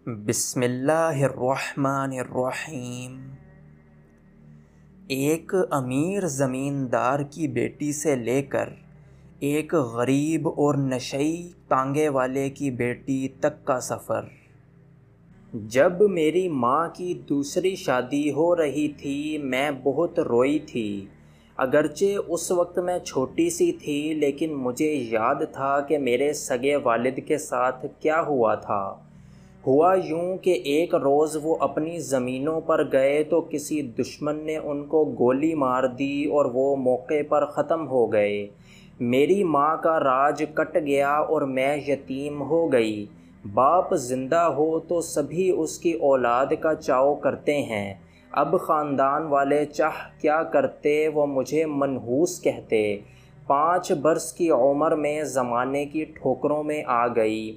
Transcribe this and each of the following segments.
بسم اللہ الرحمن الرحیم۔ ایک امیر زمیندار کی بیٹی سے لے کر ایک غریب اور نشئی ٹانگے والے کی بیٹی تک کا سفر۔ جب میری ماں کی دوسری شادی ہو رہی تھی میں بہت روئی تھی۔ اگرچہ اس وقت میں چھوٹی سی تھی لیکن مجھے یاد تھا کہ میرے سگے والد کے ساتھ کیا ہوا تھا۔ ہوا یوں کہ ایک روز وہ اپنی زمینوں پر گئے تو کسی دشمن نے ان کو گولی مار دی اور وہ موقع پر ختم ہو گئے۔ میری ماں کا راج کٹ گیا اور میں یتیم ہو گئی۔ باپ زندہ ہو تو سبھی اس کی اولاد کا چاؤ کرتے ہیں۔ اب خاندان والے چاہ کیا کرتے وہ مجھے منحوس کہتے۔ 5 برس کی عمر میں زمانے کی ٹھوکروں میں آ گئی۔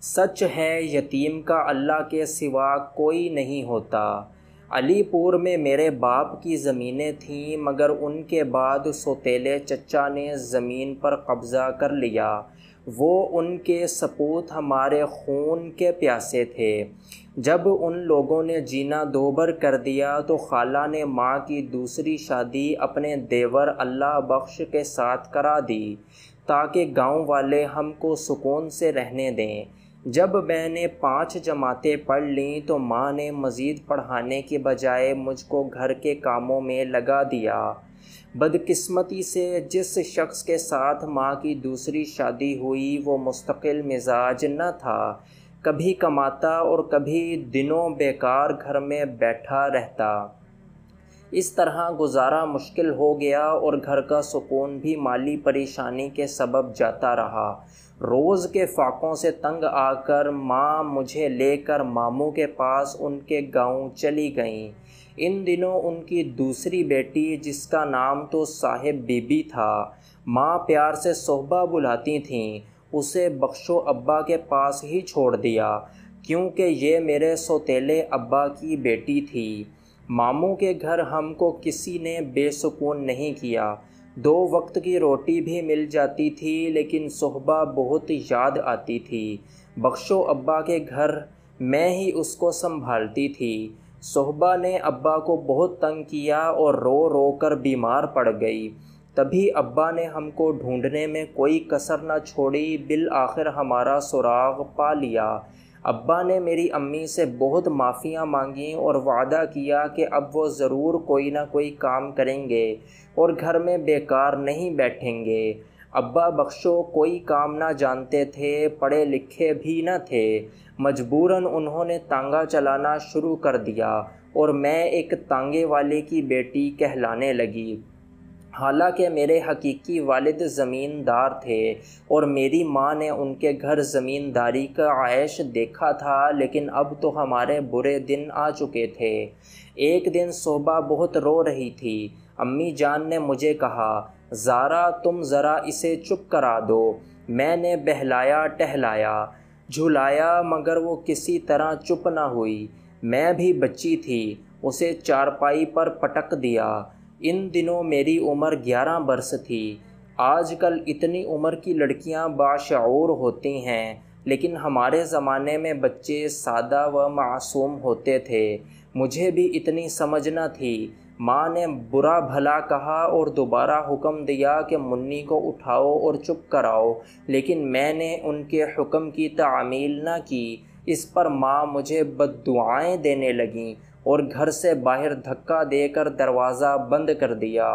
سچ ہے یتیم کا اللہ کے سوا کوئی نہیں ہوتا۔ علی پور میں میرے باپ کی زمینیں تھیں مگر ان کے بعد سوتیلے چچا نے زمین پر قبضہ کر لیا۔ وہ ان کے سپوت ہمارے خون کے پیاسے تھے۔ جب ان لوگوں نے جینا دوبر کر دیا تو خالہ نے ماں کی دوسری شادی اپنے دیور اللہ بخش کے ساتھ کرا دی تاکہ گاؤں والے ہم کو سکون سے رہنے دیں۔ جب میں نے 5 جماعتیں پڑھ لیں تو ماں نے مزید پڑھانے کے بجائے مجھ کو گھر کے کاموں میں لگا دیا۔ بدقسمتی سے جس شخص کے ساتھ ماں کی دوسری شادی ہوئی وہ مستقل مزاج نہ تھا، کبھی کماتا اور کبھی دنوں بیکار گھر میں بیٹھا رہتا۔ اس طرح گزارا مشکل ہو گیا اور گھر کا سکون بھی مالی پریشانی کے سبب جاتا رہا۔ روز کے فاقوں سے تنگ آ کر ماں مجھے لے کر ماموں کے پاس ان کے گاؤں چلی گئیں۔ ان دنوں ان کی دوسری بیٹی جس کا نام تو صاحب بی بی تھا، ماں پیار سے صحبہ بلاتی تھیں، اسے بخشو ابا کے پاس ہی چھوڑ دیا کیونکہ یہ میرے سوتیلے ابا کی بیٹی تھی۔ ماموں کے گھر ہم کو کسی نے بے سکون نہیں کیا۔ 2 وقت کی روٹی بھی مل جاتی تھی لیکن صحبہ بہت یاد آتی تھی۔ بخشو ابا کے گھر میں ہی اس کو سنبھالتی تھی۔ صحبہ نے ابا کو بہت تنگ کیا اور رو رو کر بیمار پڑ گئی۔ تبھی ابا نے ہم کو ڈھونڈنے میں کوئی کسر نہ چھوڑی، بالآخر ہمارا سراغ پا لیا۔ ابا نے میری امی سے بہت معافیاں مانگیں اور وعدہ کیا کہ اب وہ ضرور کوئی نہ کوئی کام کریں گے اور گھر میں بیکار نہیں بیٹھیں گے۔ ابا بخشو کوئی کام نہ جانتے تھے، پڑھے لکھے بھی نہ تھے۔ مجبوراً انہوں نے تانگا چلانا شروع کر دیا اور میں ایک تانگے والے کی بیٹی کہلانے لگی۔ حالانکہ میرے حقیقی والد زمیندار تھے اور میری ماں نے ان کے گھر زمینداری کا عیش دیکھا تھا لیکن اب تو ہمارے برے دن آ چکے تھے۔ ایک دن صحبہ بہت رو رہی تھی۔ امی جان نے مجھے کہا، زارا تم ذرا اسے چپ کرا دو۔ میں نے بہلایا ٹہلایا جھلایا مگر وہ کسی طرح چپ نہ ہوئی۔ میں بھی بچی تھی، اسے چارپائی پر پٹک دیا۔ ان دنوں میری عمر 11 برس تھی۔ آج کل اتنی عمر کی لڑکیاں باشعور ہوتی ہیں لیکن ہمارے زمانے میں بچے سادہ و معصوم ہوتے تھے۔ مجھے بھی اتنی سمجھ نہ تھی۔ ماں نے برا بھلا کہا اور دوبارہ حکم دیا کہ منی کو اٹھاؤ اور چپ کراؤ لیکن میں نے ان کے حکم کی تعمیل نہ کی۔ اس پر ماں مجھے بددعائیں دینے لگیں اور گھر سے باہر دھکا دے کر دروازہ بند کر دیا۔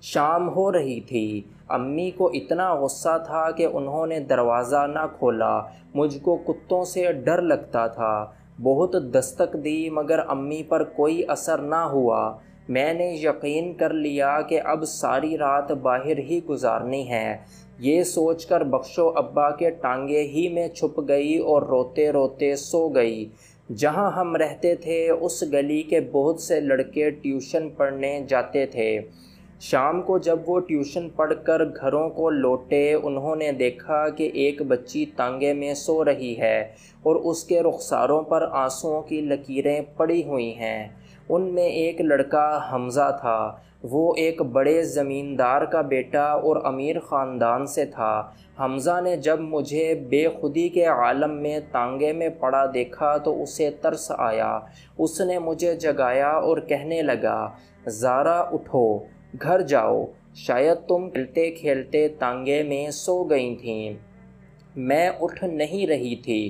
شام ہو رہی تھی۔ امی کو اتنا غصہ تھا کہ انہوں نے دروازہ نہ کھولا۔ مجھ کو کتوں سے ڈر لگتا تھا۔ بہت دستک دی مگر امی پر کوئی اثر نہ ہوا۔ میں نے یقین کر لیا کہ اب ساری رات باہر ہی گزارنی ہے۔ یہ سوچ کر بخشو ابا کے ٹانگے ہی میں چھپ گئی اور روتے روتے سو گئی۔ جہاں ہم رہتے تھے اس گلی کے بہت سے لڑکے ٹیوشن پڑھنے جاتے تھے۔ شام کو جب وہ ٹیوشن پڑھ کر گھروں کو لوٹے انہوں نے دیکھا کہ ایک بچی تانگے میں سو رہی ہے اور اس کے رخساروں پر آنسوؤں کی لکیریں پڑی ہوئی ہیں۔ ان میں ایک لڑکا حمزہ تھا۔ وہ ایک بڑے زمیندار کا بیٹا اور امیر خاندان سے تھا۔ حمزہ نے جب مجھے بے خودی کے عالم میں تانگے میں پڑا دیکھا تو اسے ترس آیا۔ اس نے مجھے جگایا اور کہنے لگا، زارا اٹھو، گھر جاؤ، شاید تم کھیلتے کھیلتے تانگے میں سو گئی تھیں۔ میں اٹھ نہیں رہی تھی۔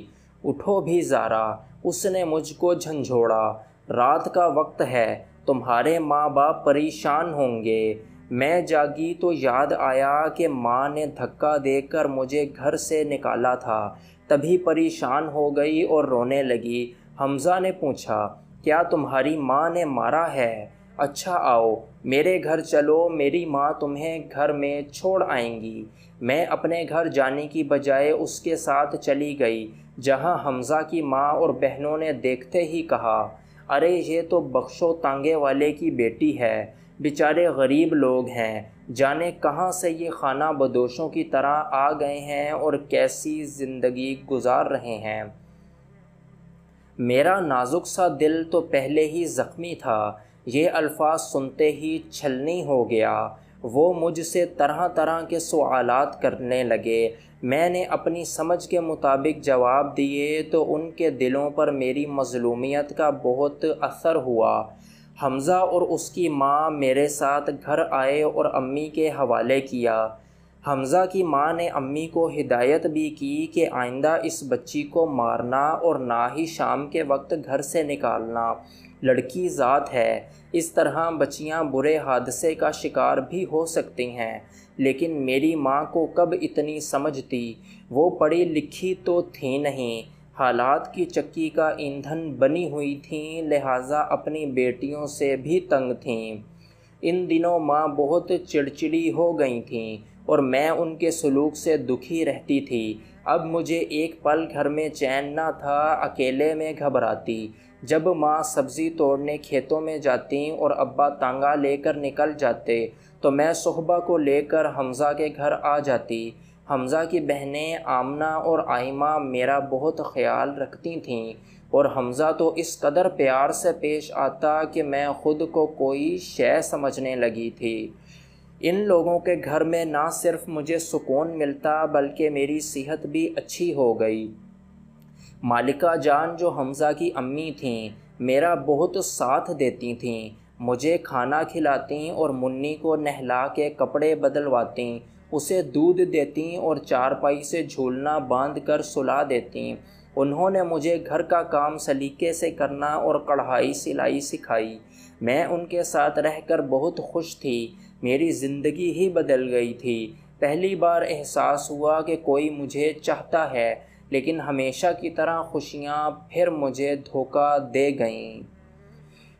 اٹھو بھی زارا، اس نے مجھ کو جھنجھوڑا، رات کا وقت ہے، تمہارے ماں باپ پریشان ہوں گے۔ میں جاگی تو یاد آیا کہ ماں نے دھکا دے کر مجھے گھر سے نکالا تھا، تبھی پریشان ہو گئی اور رونے لگی۔ حمزہ نے پوچھا، کیا تمہاری ماں نے مارا ہے؟ اچھا آؤ میرے گھر چلو، میری ماں تمہیں گھر میں چھوڑ آئیں گی۔ میں اپنے گھر جانے کی بجائے اس کے ساتھ چلی گئی، جہاں حمزہ کی ماں اور بہنوں نے دیکھتے ہی کہا، ارے یہ تو بخشو تانگے والے کی بیٹی ہے، بیچارے غریب لوگ ہیں، جانے کہاں سے یہ خانہ بدوشوں کی طرح آ گئے ہیں اور کیسی زندگی گزار رہے ہیں۔ میرا نازک سا دل تو پہلے ہی زخمی تھا، یہ الفاظ سنتے ہی چھلنی ہو گیا۔ وہ مجھ سے طرح طرح کے سوالات کرنے لگے۔ میں نے اپنی سمجھ کے مطابق جواب دیے تو ان کے دلوں پر میری مظلومیت کا بہت اثر ہوا۔ حمزہ اور اس کی ماں میرے ساتھ گھر آئے اور امی کے حوالے کیا۔ حمزہ کی ماں نے امی کو ہدایت بھی کی کہ آئندہ اس بچی کو مارنا اور نہ ہی شام کے وقت گھر سے نکالنا، لڑکی ذات ہے، اس طرح بچیاں برے حادثے کا شکار بھی ہو سکتی ہیں۔ لیکن میری ماں کو کب اتنی سمجھ تھی، وہ پڑھی لکھی تو تھی نہیں، حالات کی چکی کا ایندھن بنی ہوئی تھیں، لہٰذا اپنی بیٹیوں سے بھی تنگ تھیں۔ ان دنوں ماں بہت چڑچڑی ہو گئی تھیں اور میں ان کے سلوک سے دکھی رہتی تھی۔ اب مجھے ایک پل گھر میں چین نہ تھا، اکیلے میں گھبراتی۔ جب ماں سبزی توڑنے کھیتوں میں جاتی اور ابا تانگا لے کر نکل جاتے تو میں صحبہ کو لے کر حمزہ کے گھر آ جاتی۔ حمزہ کی بہنیں آمنہ اور آئمہ میرا بہت خیال رکھتی تھیں اور حمزہ تو اس قدر پیار سے پیش آتا کہ میں خود کو کوئی شے سمجھنے لگی تھی۔ ان لوگوں کے گھر میں نہ صرف مجھے سکون ملتا بلکہ میری صحت بھی اچھی ہو گئی۔ مالکہ جان جو حمزہ کی امی تھیں، میرا بہت ساتھ دیتی تھیں، مجھے کھانا کھلاتیں اور منی کو نہلا کے کپڑے بدلواتیں، اسے دودھ دیتیں اور چارپائی سے جھولنا باندھ کر سلا دیتیں۔ انہوں نے مجھے گھر کا کام سلیقے سے کرنا اور کڑھائی سلائی سکھائی۔ میں ان کے ساتھ رہ کر بہت خوش تھی، میری زندگی ہی بدل گئی تھی۔ پہلی بار احساس ہوا کہ کوئی مجھے چاہتا ہے، لیکن ہمیشہ کی طرح خوشیاں پھر مجھے دھوکہ دے گئیں۔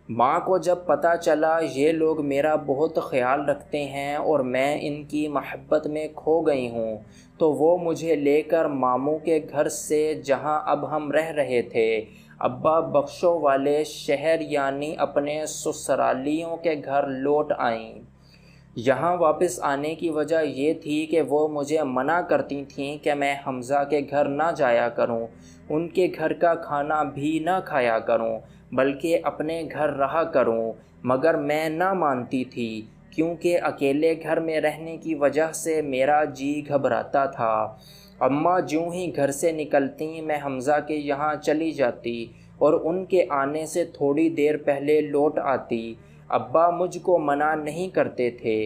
ماں کو جب پتہ چلا یہ لوگ میرا بہت خیال رکھتے ہیں اور میں ان کی محبت میں کھو گئی ہوں، تو وہ مجھے لے کر ماموں کے گھر سے، جہاں اب ہم رہ رہے تھے، ابا بخشو والے شہر یعنی اپنے سسرالیوں کے گھر لوٹ آئیں۔ یہاں واپس آنے کی وجہ یہ تھی کہ وہ مجھے منع کرتی تھیں کہ میں حمزہ کے گھر نہ جایا کروں، ان کے گھر کا کھانا بھی نہ کھایا کروں، بلکہ اپنے گھر رہا کروں، مگر میں نہ مانتی تھی، کیونکہ اکیلے گھر میں رہنے کی وجہ سے میرا جی گھبراتا تھا۔ اماں جوں ہی گھر سے نکلتیں میں حمزہ کے یہاں چلی جاتی اور ان کے آنے سے تھوڑی دیر پہلے لوٹ آتی۔ ابا مجھ کو منع نہیں کرتے تھے،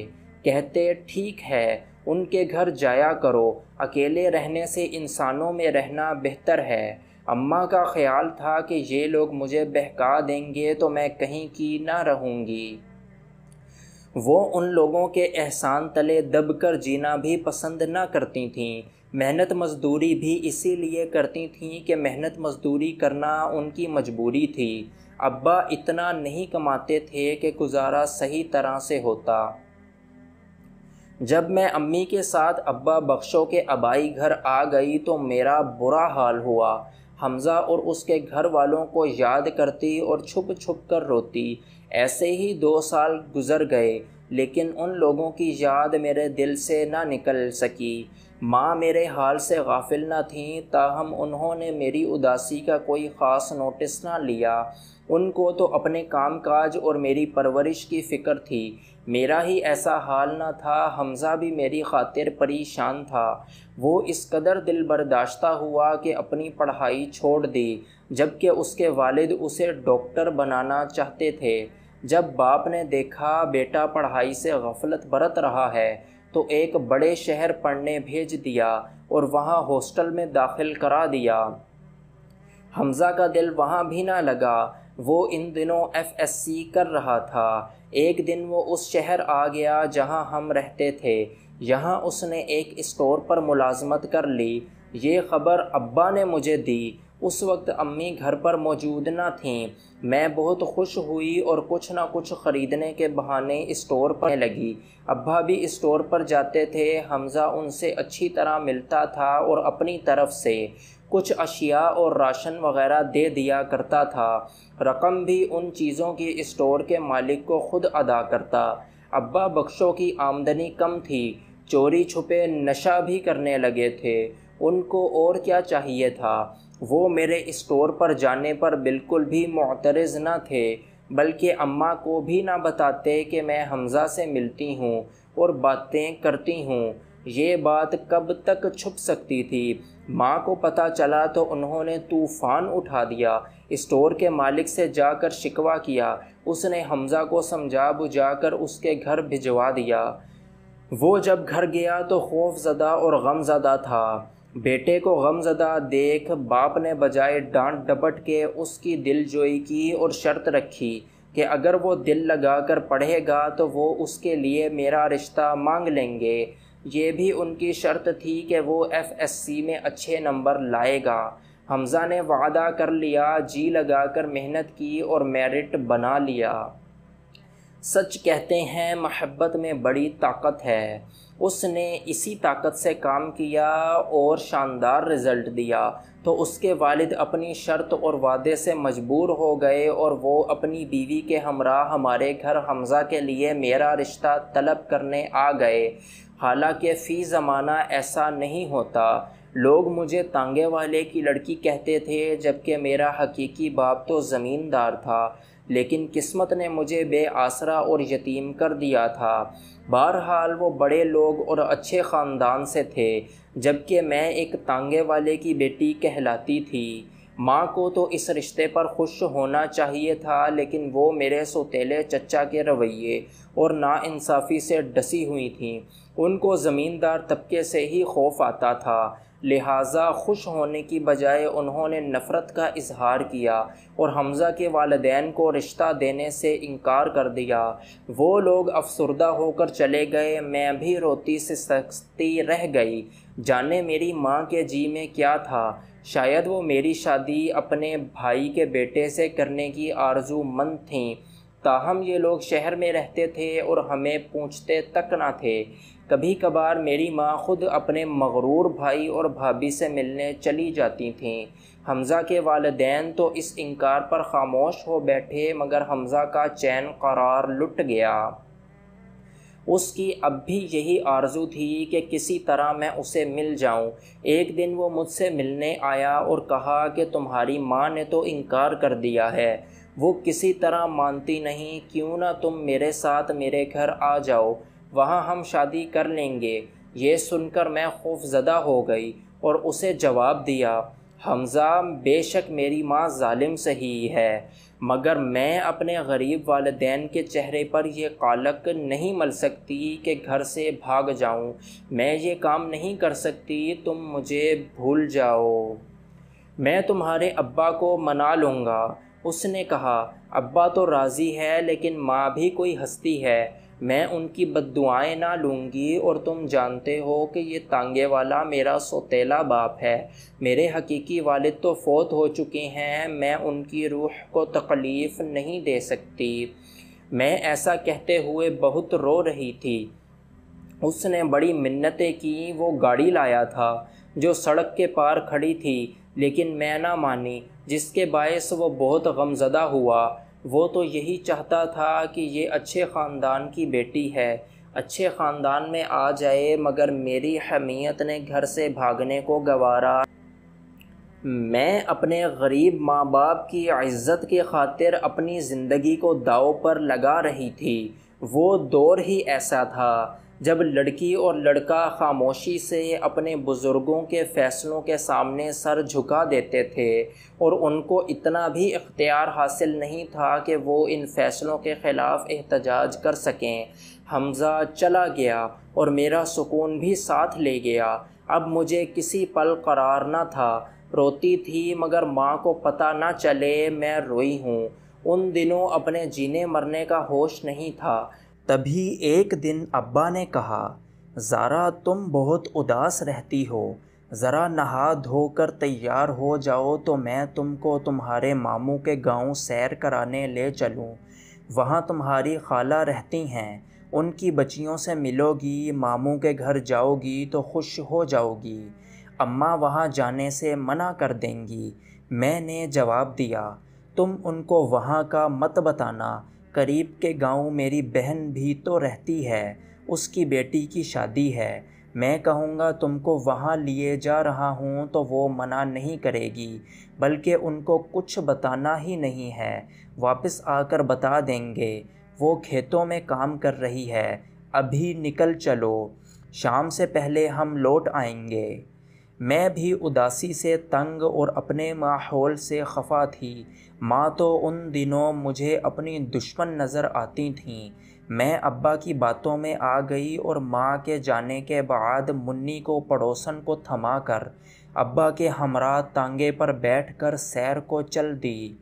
کہتے ٹھیک ہے ان کے گھر جایا کرو، اکیلے رہنے سے انسانوں میں رہنا بہتر ہے۔ اماں کا خیال تھا کہ یہ لوگ مجھے بہکا دیں گے تو میں کہیں کی نہ رہوں گی۔ وہ ان لوگوں کے احسان تلے دب کر جینا بھی پسند نہ کرتی تھیں۔ محنت مزدوری بھی اسی لیے کرتی تھیں کہ محنت مزدوری کرنا ان کی مجبوری تھی۔ ابا اتنا نہیں کماتے تھے کہ گزارا صحیح طرح سے ہوتا۔ جب میں امی کے ساتھ ابا بخشو کے آبائی گھر آ گئی تو میرا برا حال ہوا۔ حمزہ اور اس کے گھر والوں کو یاد کرتی اور چھپ چھپ کر روتی۔ ایسے ہی 2 سال گزر گئے، لیکن ان لوگوں کی یاد میرے دل سے نہ نکل سکی۔ ماں میرے حال سے غافل نہ تھیں، تاہم انہوں نے میری اداسی کا کوئی خاص نوٹس نہ لیا۔ ان کو تو اپنے کام کاج اور میری پرورش کی فکر تھی۔ میرا ہی ایسا حال نہ تھا، حمزہ بھی میری خاطر پریشان تھا۔ وہ اس قدر دل برداشتہ ہوا کہ اپنی پڑھائی چھوڑ دی، جبکہ اس کے والد اسے ڈاکٹر بنانا چاہتے تھے۔ جب باپ نے دیکھا بیٹا پڑھائی سے غفلت برت رہا ہے تو ایک بڑے شہر پڑھنے بھیج دیا اور وہاں ہاسٹل میں داخل کرا دیا۔ حمزہ کا دل وہاں بھی نہ لگا، وہ ان دنوں FSC کر رہا تھا۔ ایک دن وہ اس شہر آ گیا جہاں ہم رہتے تھے۔ یہاں اس نے ایک اسٹور پر ملازمت کر لی۔ یہ خبر ابا نے مجھے دی۔ اس وقت امی گھر پر موجود نہ تھیں۔ میں بہت خوش ہوئی اور کچھ نہ کچھ خریدنے کے بہانے اسٹور پر لگی۔ ابا بھی اسٹور پر جاتے تھے۔ حمزہ ان سے اچھی طرح ملتا تھا اور اپنی طرف سے کچھ اشیاء اور راشن وغیرہ دے دیا کرتا تھا۔ رقم بھی ان چیزوں کی اسٹور کے مالک کو خود ادا کرتا۔ ابا بخشوں کی آمدنی کم تھی، چوری چھپے نشہ بھی کرنے لگے تھے۔ ان کو اور کیا چاہیے تھا؟ وہ میرے اسٹور پر جانے پر بالکل بھی معترض نہ تھے، بلکہ اماں کو بھی نہ بتاتے کہ میں حمزہ سے ملتی ہوں اور باتیں کرتی ہوں۔ یہ بات کب تک چھپ سکتی تھی؟ ماں کو پتہ چلا تو انہوں نے طوفان اٹھا دیا۔ اسٹور کے مالک سے جا کر شکوہ کیا۔ اس نے حمزہ کو سمجھا بجھا کر اس کے گھر بھجوا دیا۔ وہ جب گھر گیا تو خوف زدہ اور غم زدہ تھا۔ بیٹے کو غم زدہ دیکھ باپ نے بجائے ڈانٹ ڈپٹ کے اس کی دل جوئی کی اور شرط رکھی کہ اگر وہ دل لگا کر پڑھے گا تو وہ اس کے لیے میرا رشتہ مانگ لیں گے۔ یہ بھی ان کی شرط تھی کہ وہ FSC میں اچھے نمبر لائے گا۔ حمزہ نے وعدہ کر لیا، جی لگا کر محنت کی اور میرٹ بنا لیا۔ سچ کہتے ہیں محبت میں بڑی طاقت ہے۔ اس نے اسی طاقت سے کام کیا اور شاندار رزلٹ دیا تو اس کے والد اپنی شرط اور وعدے سے مجبور ہو گئے اور وہ اپنی بیوی کے ہمراہ ہمارے گھر حمزہ کے لیے میرا رشتہ طلب کرنے آ گئے۔ حالانکہ فی زمانہ ایسا نہیں ہوتا۔ لوگ مجھے تانگے والے کی لڑکی کہتے تھے، جبکہ میرا حقیقی باپ تو زمیندار تھا، لیکن قسمت نے مجھے بے آسرا اور یتیم کر دیا تھا۔ بہرحال وہ بڑے لوگ اور اچھے خاندان سے تھے، جبکہ میں ایک تانگے والے کی بیٹی کہلاتی تھی۔ ماں کو تو اس رشتے پر خوش ہونا چاہیے تھا، لیکن وہ میرے سوتیلے چچا کے رویے اور ناانصافی سے ڈسی ہوئی تھیں۔ ان کو زمیندار طبقے سے ہی خوف آتا تھا، لہٰذا خوش ہونے کی بجائے انہوں نے نفرت کا اظہار کیا اور حمزہ کے والدین کو رشتہ دینے سے انکار کر دیا۔ وہ لوگ افسردہ ہو کر چلے گئے، میں بھی روتی سے سکتی رہ گئی۔ جانے میری ماں کے جی میں کیا تھا؟ شاید وہ میری شادی اپنے بھائی کے بیٹے سے کرنے کی آرزو مند تھیں، تاہم یہ لوگ شہر میں رہتے تھے اور ہمیں پوچھتے تک نہ تھے۔ کبھی کبھار میری ماں خود اپنے مغرور بھائی اور بھابھی سے ملنے چلی جاتی تھیں۔ حمزہ کے والدین تو اس انکار پر خاموش ہو بیٹھے، مگر حمزہ کا چین قرار لٹ گیا۔ اس کی اب بھی یہی آرزو تھی کہ کسی طرح میں اسے مل جاؤں۔ ایک دن وہ مجھ سے ملنے آیا اور کہا کہ تمہاری ماں نے تو انکار کر دیا ہے، وہ کسی طرح مانتی نہیں، کیوں نہ تم میرے ساتھ میرے گھر آ جاؤ، وہاں ہم شادی کر لیں گے۔ یہ سن کر میں خوف زدہ ہو گئی اور اسے جواب دیا، حمزہ بے شک میری ماں ظالم صحیح ہے، مگر میں اپنے غریب والدین کے چہرے پر یہ قلق نہیں مل سکتی کہ گھر سے بھاگ جاؤں۔ میں یہ کام نہیں کر سکتی، تم مجھے بھول جاؤ، میں تمہارے ابا کو منا لوں گا۔ اس نے کہا، ابا تو راضی ہے، لیکن ماں بھی کوئی ہستی ہے، میں ان کی بددعائیں نہ لوں گی، اور تم جانتے ہو کہ یہ تانگے والا میرا سوتیلا باپ ہے، میرے حقیقی والد تو فوت ہو چکے ہیں، میں ان کی روح کو تکلیف نہیں دے سکتی۔ میں ایسا کہتے ہوئے بہت رو رہی تھی۔ اس نے بڑی منتیں کی، وہ گاڑی لایا تھا جو سڑک کے پار کھڑی تھی، لیکن میں نہ مانی، جس کے باعث وہ بہت غمزدہ ہوا۔ وہ تو یہی چاہتا تھا کہ یہ اچھے خاندان کی بیٹی ہے، اچھے خاندان میں آ جائے، مگر میری حمیت نے گھر سے بھاگنے کو گوارا۔ میں اپنے غریب ماں باپ کی عزت کی خاطر اپنی زندگی کو داؤ پر لگا رہی تھی۔ وہ دور ہی ایسا تھا جب لڑکی اور لڑکا خاموشی سے اپنے بزرگوں کے فیصلوں کے سامنے سر جھکا دیتے تھے، اور ان کو اتنا بھی اختیار حاصل نہیں تھا کہ وہ ان فیصلوں کے خلاف احتجاج کر سکیں۔ حمزہ چلا گیا اور میرا سکون بھی ساتھ لے گیا۔ اب مجھے کسی پل قرار نہ تھا۔ روتی تھی مگر ماں کو پتہ نہ چلے میں روئی ہوں۔ ان دنوں اپنے جینے مرنے کا ہوش نہیں تھا۔ تبھی ایک دن ابا نے کہا، زارا تم بہت اداس رہتی ہو، ذرا نہا دھو کر تیار ہو جاؤ تو میں تم کو تمہارے ماموں کے گاؤں سیر کرانے لے چلوں۔ وہاں تمہاری خالہ رہتی ہیں، ان کی بچیوں سے ملو گی، ماموں کے گھر جاؤ گی تو خوش ہو جاؤ گی۔ اماں وہاں جانے سے منع کر دیں گی۔ میں نے جواب دیا، تم ان کو وہاں کا مت بتانا، قریب کے گاؤں میری بہن بھی تو رہتی ہے، اس کی بیٹی کی شادی ہے، میں کہوں گا تم کو وہاں لیے جا رہا ہوں تو وہ منع نہیں کرے گی، بلکہ ان کو کچھ بتانا ہی نہیں ہے، واپس آ کر بتا دیں گے، وہ کھیتوں میں کام کر رہی ہے، ابھی نکل چلو، شام سے پہلے ہم لوٹ آئیں گے۔ میں بھی اداسی سے تنگ اور اپنے ماحول سے خفا تھی۔ ماں تو ان دنوں مجھے اپنی دشمن نظر آتی تھیں۔ میں ابا کی باتوں میں آ گئی اور ماں کے جانے کے بعد منی کو پڑوسن کو تھما کر ابا کے ہمراہ تانگے پر بیٹھ کر سیر کو چل دی۔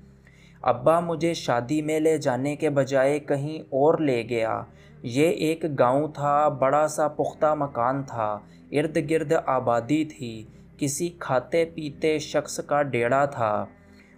ابا مجھے شادی میں لے جانے کے بجائے کہیں اور لے گیا۔ یہ ایک گاؤں تھا، بڑا سا پختہ مکان تھا، ارد گرد آبادی تھی، کسی کھاتے پیتے شخص کا ڈیرا تھا۔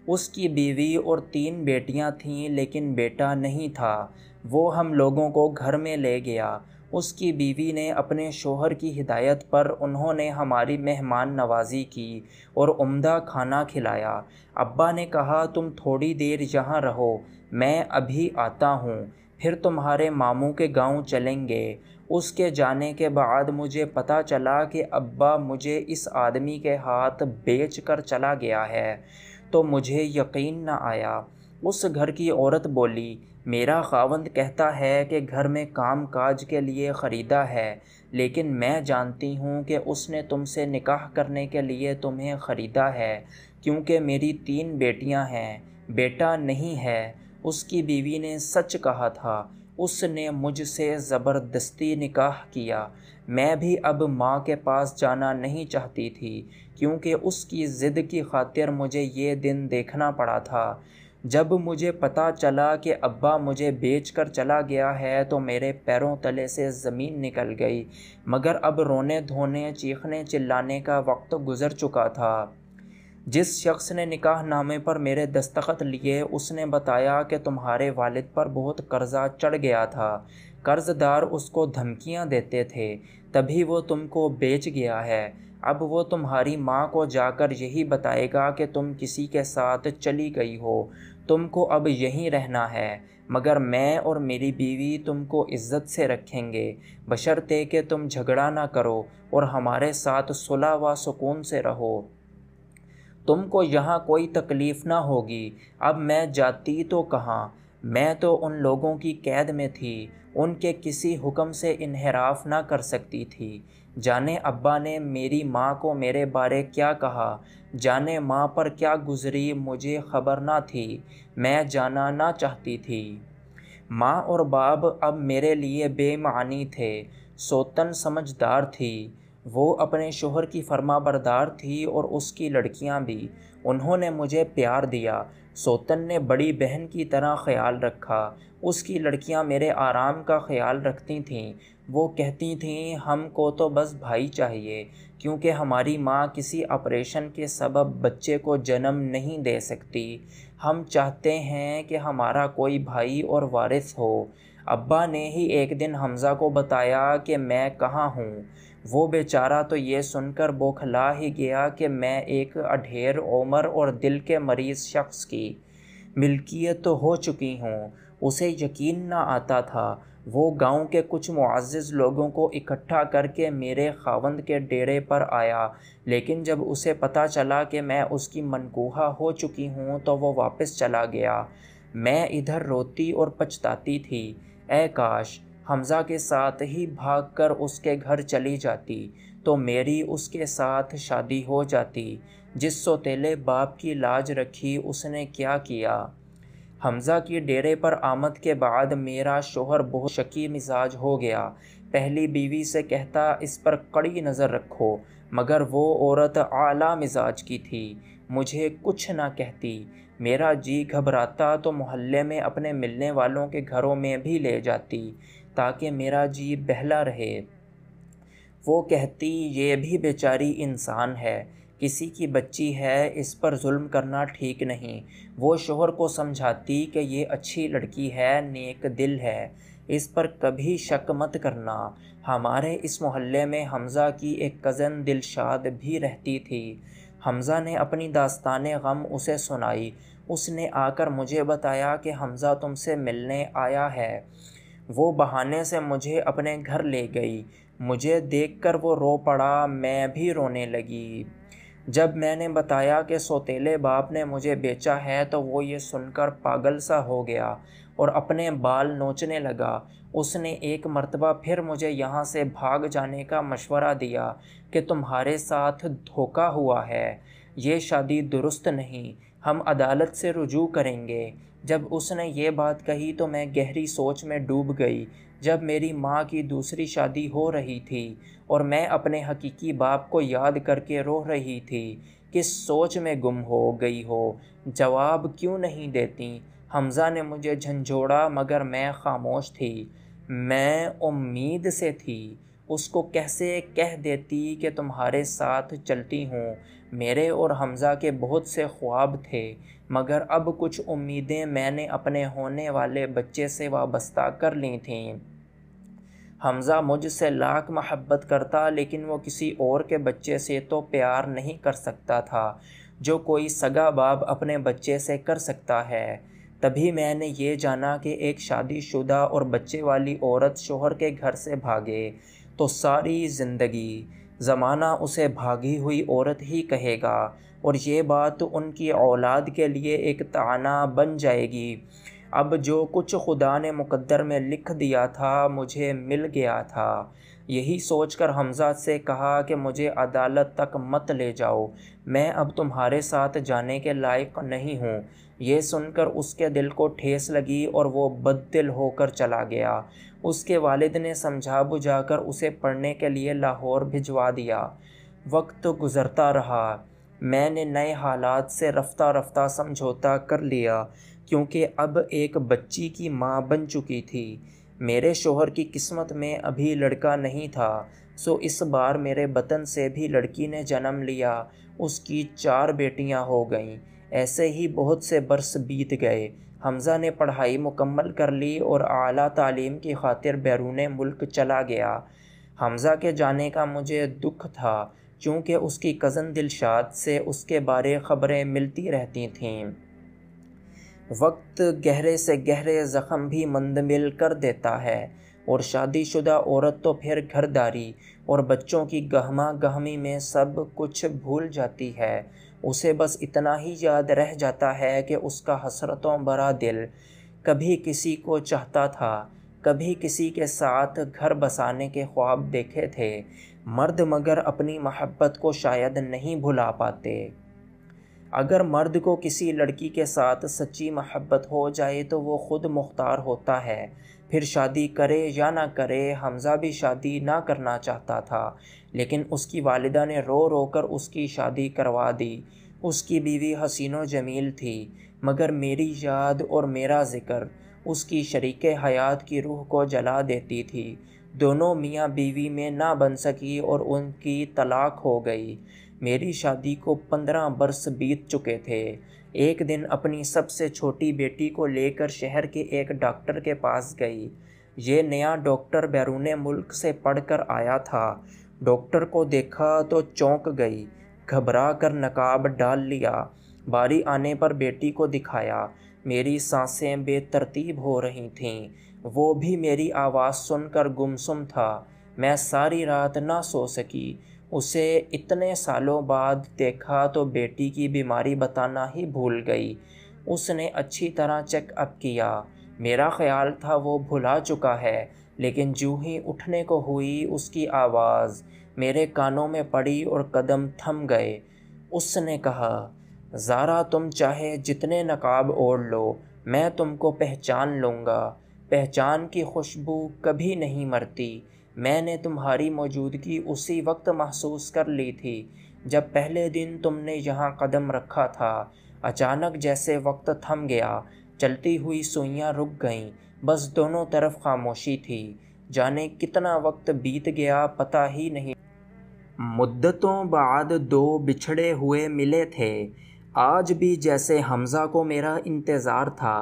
اس کی بیوی اور 3 بیٹیاں تھیں لیکن بیٹا نہیں تھا۔ وہ ہم لوگوں کو گھر میں لے گیا۔ اس کی بیوی نے اپنے شوہر کی ہدایت پر انہوں نے ہماری مہمان نوازی کی اور عمدہ کھانا کھلایا۔ ابا نے کہا تم تھوڑی دیر یہاں رہو، میں ابھی آتا ہوں، پھر تمہارے ماموں کے گاؤں چلیں گے۔ اس کے جانے کے بعد مجھے پتہ چلا کہ ابا مجھے اس آدمی کے ہاتھ بیچ کر چلا گیا ہے، تو مجھے یقین نہ آیا۔ اس گھر کی عورت بولی، میرا خاوند کہتا ہے کہ گھر میں کام کاج کے لیے خریدا ہے، لیکن میں جانتی ہوں کہ اس نے تم سے نکاح کرنے کے لیے تمہیں خریدا ہے، کیونکہ میری 3 بیٹیاں ہیں، بیٹا نہیں ہے۔ اس کی بیوی نے سچ کہا تھا، اس نے مجھ سے زبردستی نکاح کیا۔ میں بھی اب ماں کے پاس جانا نہیں چاہتی تھی، کیونکہ اس کی ضد کی خاطر مجھے یہ دن دیکھنا پڑا تھا۔ جب مجھے پتہ چلا کہ ابا مجھے بیچ کر چلا گیا ہے تو میرے پیروں تلے سے زمین نکل گئی، مگر اب رونے دھونے چیخنے چلانے کا وقت گزر چکا تھا۔ جس شخص نے نکاح نامے پر میرے دستخط لیے، اس نے بتایا کہ تمہارے والد پر بہت قرضہ چڑھ گیا تھا، قرض دار اس کو دھمکیاں دیتے تھے، تبھی وہ تم کو بیچ گیا ہے۔ اب وہ تمہاری ماں کو جا کر یہی بتائے گا کہ تم کسی کے ساتھ چلی گئی ہو، تم کو اب یہیں رہنا ہے، مگر میں اور میری بیوی تم کو عزت سے رکھیں گے، بشرطے کہ تم جھگڑا نہ کرو اور ہمارے ساتھ صلح و سکون سے رہو۔ تم کو یہاں کوئی تکلیف نہ ہوگی۔ اب میں جاتی تو کہاں، میں تو ان لوگوں کی قید میں تھی، ان کے کسی حکم سے انحراف نہ کر سکتی تھی۔ جانے ابا نے میری ماں کو میرے بارے کیا کہا، جانے ماں پر کیا گزری، مجھے خبر نہ تھی، میں جانا نہ چاہتی تھی۔ ماں اور باپ اب میرے لیے بے معنی تھے۔ سوتن سمجھدار تھی، وہ اپنے شوہر کی فرما بردار تھی اور اس کی لڑکیاں بھی، انہوں نے مجھے پیار دیا۔ سوتن نے بڑی بہن کی طرح خیال رکھا، اس کی لڑکیاں میرے آرام کا خیال رکھتی تھیں، وہ کہتی تھیں ہم کو تو بس بھائی چاہیے، کیونکہ ہماری ماں کسی آپریشن کے سبب بچے کو جنم نہیں دے سکتی، ہم چاہتے ہیں کہ ہمارا کوئی بھائی اور وارث ہو۔ ابا نے ہی ایک دن حمزہ کو بتایا کہ میں کہاں ہوں۔ وہ بیچارہ تو یہ سن کر بوکھلا ہی گیا کہ میں ایک اڈھیر عمر اور دل کے مریض شخص کی ملکیت تو ہو چکی ہوں۔ اسے یقین نہ آتا تھا، وہ گاؤں کے کچھ معزز لوگوں کو اکٹھا کر کے میرے خاوند کے ڈیرے پر آیا، لیکن جب اسے پتہ چلا کہ میں اس کی منکوحہ ہو چکی ہوں تو وہ واپس چلا گیا۔ میں ادھر روتی اور پچھتاتی تھی، اے کاش حمزہ کے ساتھ ہی بھاگ کر اس کے گھر چلی جاتی تو میری اس کے ساتھ شادی ہو جاتی۔ جس سوتیلے باپ کی لاج رکھی اس نے کیا کیا۔ حمزہ کی ڈیرے پر آمد کے بعد میرا شوہر بہت شکی مزاج ہو گیا۔ پہلی بیوی سے کہتا اس پر کڑی نظر رکھو، مگر وہ عورت اعلیٰ مزاج کی تھی، مجھے کچھ نہ کہتی۔ میرا جی گھبراتا تو محلے میں اپنے ملنے والوں کے گھروں میں بھی لے جاتی تاکہ میرا جی بہلا رہے۔ وہ کہتی یہ بھی بیچاری انسان ہے، کسی کی بچی ہے، اس پر ظلم کرنا ٹھیک نہیں۔ وہ شوہر کو سمجھاتی کہ یہ اچھی لڑکی ہے، نیک دل ہے، اس پر کبھی شک مت کرنا۔ ہمارے اس محلے میں حمزہ کی ایک کزن دلشاد بھی رہتی تھی۔ حمزہ نے اپنی داستان غم اسے سنائی۔ اس نے آ کر مجھے بتایا کہ حمزہ تم سے ملنے آیا ہے۔ وہ بہانے سے مجھے اپنے گھر لے گئی۔ مجھے دیکھ کر وہ رو پڑا، میں بھی رونے لگی۔ جب میں نے بتایا کہ سوتیلے باپ نے مجھے بیچا ہے تو وہ یہ سن کر پاگل سا ہو گیا اور اپنے بال نوچنے لگا۔ اس نے ایک مرتبہ پھر مجھے یہاں سے بھاگ جانے کا مشورہ دیا کہ تمہارے ساتھ دھوکہ ہوا ہے، یہ شادی درست نہیں، ہم عدالت سے رجوع کریں گے۔ جب اس نے یہ بات کہی تو میں گہری سوچ میں ڈوب گئی۔ جب میری ماں کی دوسری شادی ہو رہی تھی اور میں اپنے حقیقی باپ کو یاد کر کے رو رہی تھی، کس سوچ میں گم ہو گئی ہو، جواب کیوں نہیں دیتی؟ حمزہ نے مجھے جھنجھوڑا مگر میں خاموش تھی۔ میں امید سے تھی، اس کو کیسے کہہ دیتی کہ تمہارے ساتھ چلتی ہوں۔ میرے اور حمزہ کے بہت سے خواب تھے، مگر اب کچھ امیدیں میں نے اپنے ہونے والے بچے سے وابستہ کر لی تھیں۔ حمزہ مجھ سے لاکھ محبت کرتا، لیکن وہ کسی اور کے بچے سے تو پیار نہیں کر سکتا تھا جو کوئی سگا باپ اپنے بچے سے کر سکتا ہے۔ تبھی میں نے یہ جانا کہ ایک شادی شدہ اور بچے والی عورت شوہر کے گھر سے بھاگے تو ساری زندگی زمانہ اسے بھاگی ہوئی عورت ہی کہے گا، اور یہ بات ان کی اولاد کے لیے ایک طعنہ بن جائے گی۔ اب جو کچھ خدا نے مقدر میں لکھ دیا تھا مجھے مل گیا تھا۔ یہی سوچ کر حمزہ سے کہا کہ مجھے عدالت تک مت لے جاؤ، میں اب تمہارے ساتھ جانے کے لائق نہیں ہوں۔ یہ سن کر اس کے دل کو ٹھیس لگی اور وہ بد دل ہو کر چلا گیا۔ اس کے والد نے سمجھا بجھا کر اسے پڑھنے کے لیے لاہور بھجوا دیا۔ وقت گزرتا رہا، میں نے نئے حالات سے رفتہ رفتہ سمجھوتا کر لیا، کیونکہ اب ایک بچی کی ماں بن چکی تھی۔ میرے شوہر کی قسمت میں ابھی لڑکا نہیں تھا، سو اس بار میرے بطن سے بھی لڑکی نے جنم لیا۔ اس کی 4 بیٹیاں ہو گئیں۔ ایسے ہی بہت سے برس بیت گئے۔ حمزہ نے پڑھائی مکمل کر لی اور اعلیٰ تعلیم کی خاطر بیرون ملک چلا گیا۔ حمزہ کے جانے کا مجھے دکھ تھا، چونکہ اس کی کزن دلشاد سے اس کے بارے خبریں ملتی رہتی تھیں۔ وقت گہرے سے گہرے زخم بھی مندمل کر دیتا ہے، اور شادی شدہ عورت تو پھر گھرداری اور بچوں کی گہما گہمی میں سب کچھ بھول جاتی ہے۔ اسے بس اتنا ہی یاد رہ جاتا ہے کہ اس کا حسرتوں بھرا دل کبھی کسی کو چاہتا تھا، کبھی کسی کے ساتھ گھر بسانے کے خواب دیکھے تھے۔ مرد مگر اپنی محبت کو شاید نہیں بھلا پاتے۔ اگر مرد کو کسی لڑکی کے ساتھ سچی محبت ہو جائے تو وہ خود مختار ہوتا ہے، پھر شادی کرے یا نہ کرے۔ حمزہ بھی شادی نہ کرنا چاہتا تھا، لیکن اس کی والدہ نے رو رو کر اس کی شادی کروا دی۔ اس کی بیوی حسین و جمیل تھی، مگر میری یاد اور میرا ذکر اس کی شریک حیات کی روح کو جلا دیتی تھی۔ دونوں میاں بیوی میں نہ بن سکی اور ان کی طلاق ہو گئی۔ میری شادی کو 15 برس بیت چکے تھے۔ ایک دن اپنی سب سے چھوٹی بیٹی کو لے کر شہر کے ایک ڈاکٹر کے پاس گئی۔ یہ نیا ڈاکٹر بیرون ملک سے پڑھ کر آیا تھا۔ ڈاکٹر کو دیکھا تو چونک گئی، گھبرا کر نقاب ڈال لیا۔ باری آنے پر بیٹی کو دکھایا۔ میری سانسیں بے ترتیب ہو رہی تھیں۔ وہ بھی میری آواز سن کر گمسم تھا۔ میں ساری رات نہ سو سکی۔ اسے اتنے سالوں بعد دیکھا تو بیٹی کی بیماری بتانا ہی بھول گئی۔ اس نے اچھی طرح چیک اپ کیا۔ میرا خیال تھا وہ بھلا چکا ہے، لیکن جو ہی اٹھنے کو ہوئی اس کی آواز میرے کانوں میں پڑی اور قدم تھم گئے۔ اس نے کہا، زارا تم چاہے جتنے نقاب اوڑھ لو، میں تم کو پہچان لوں گا۔ پہچان کی خوشبو کبھی نہیں مرتی۔ میں نے تمہاری موجودگی اسی وقت محسوس کر لی تھی جب پہلے دن تم نے یہاں قدم رکھا تھا۔ اچانک جیسے وقت تھم گیا، چلتی ہوئی سوئیاں رک گئیں، بس دونوں طرف خاموشی تھی۔ جانے کتنا وقت بیت گیا پتہ ہی نہیں۔ مدتوں بعد دو بچھڑے ہوئے ملے تھے۔ آج بھی جیسے حمزہ کو میرا انتظار تھا۔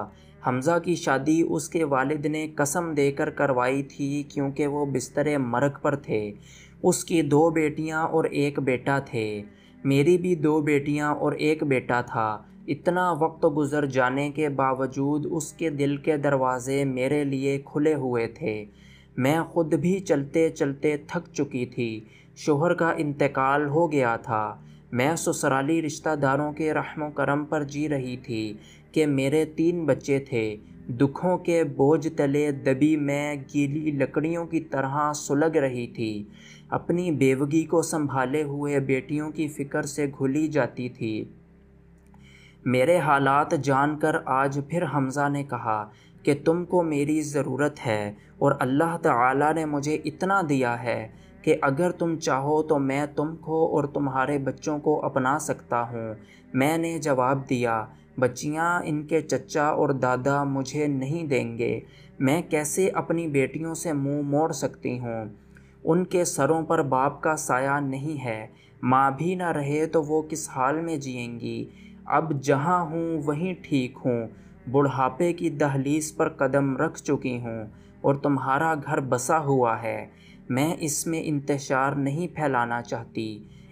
حمزہ کی شادی اس کے والد نے قسم دے کر کروائی تھی کیونکہ وہ بستر مرگ پر تھے۔ اس کی 2 بیٹیاں اور 1 بیٹا تھے۔ میری بھی 2 بیٹیاں اور 1 بیٹا تھا۔ اتنا وقت گزر جانے کے باوجود اس کے دل کے دروازے میرے لیے کھلے ہوئے تھے۔ میں خود بھی چلتے چلتے تھک چکی تھی۔ شوہر کا انتقال ہو گیا تھا۔ میں سسرالی رشتہ داروں کے رحم و کرم پر جی رہی تھی کہ میرے 3 بچے تھے۔ دکھوں کے بوجھ تلے دبی میں گیلی لکڑیوں کی طرح سلگ رہی تھی۔ اپنی بیوگی کو سنبھالے ہوئے بیٹیوں کی فکر سے گھلی جاتی تھی۔ میرے حالات جان کر آج پھر حمزہ نے کہا کہ تم کو میری ضرورت ہے اور اللہ تعالیٰ نے مجھے اتنا دیا ہے کہ اگر تم چاہو تو میں تم کو اور تمہارے بچوں کو اپنا سکتا ہوں۔ میں نے جواب دیا، بچیاں ان کے چچا اور دادا مجھے نہیں دیں گے۔ میں کیسے اپنی بیٹیوں سے منہ موڑ سکتی ہوں؟ ان کے سروں پر باپ کا سایہ نہیں ہے۔ ماں بھی نہ رہے تو وہ کس حال میں جئیں گی؟ اب جہاں ہوں وہیں ٹھیک ہوں۔ بڑھاپے کی دہلیز پر قدم رکھ چکی ہوں اور تمہارا گھر بسا ہوا ہے۔ میں اس میں انتشار نہیں پھیلانا چاہتی۔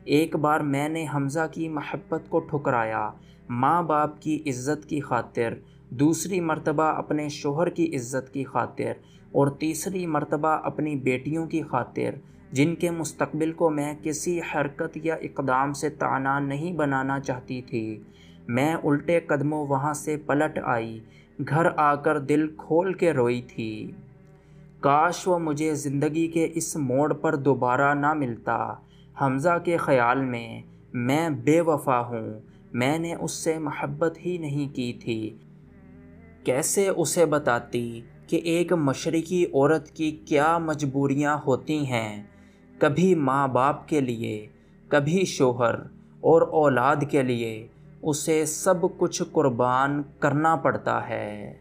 ایک بار میں نے حمزہ کی محبت کو ٹھکرایا، ماں باپ کی عزت کی خاطر، دوسری مرتبہ اپنے شوہر کی عزت کی خاطر، اور تیسری مرتبہ اپنی بیٹیوں کی خاطر، جن کے مستقبل کو میں کسی حرکت یا اقدام سے طعنہ نہیں بنانا چاہتی تھی۔ میں الٹے قدموں وہاں سے پلٹ آئی، گھر آ کر دل کھول کے روئی تھی۔ کاش وہ مجھے زندگی کے اس موڑ پر دوبارہ نہ ملتا۔ حمزہ کے خیال میں بے وفا ہوں۔ میں نے اس سے محبت ہی نہیں کی تھی۔ کیسے اسے بتاتی کہ ایک مشرقی عورت کی کیا مجبوریاں ہوتی ہیں، کبھی ماں باپ کے لیے، کبھی شوہر اور اولاد کے لیے اسے سب کچھ قربان کرنا پڑتا ہے۔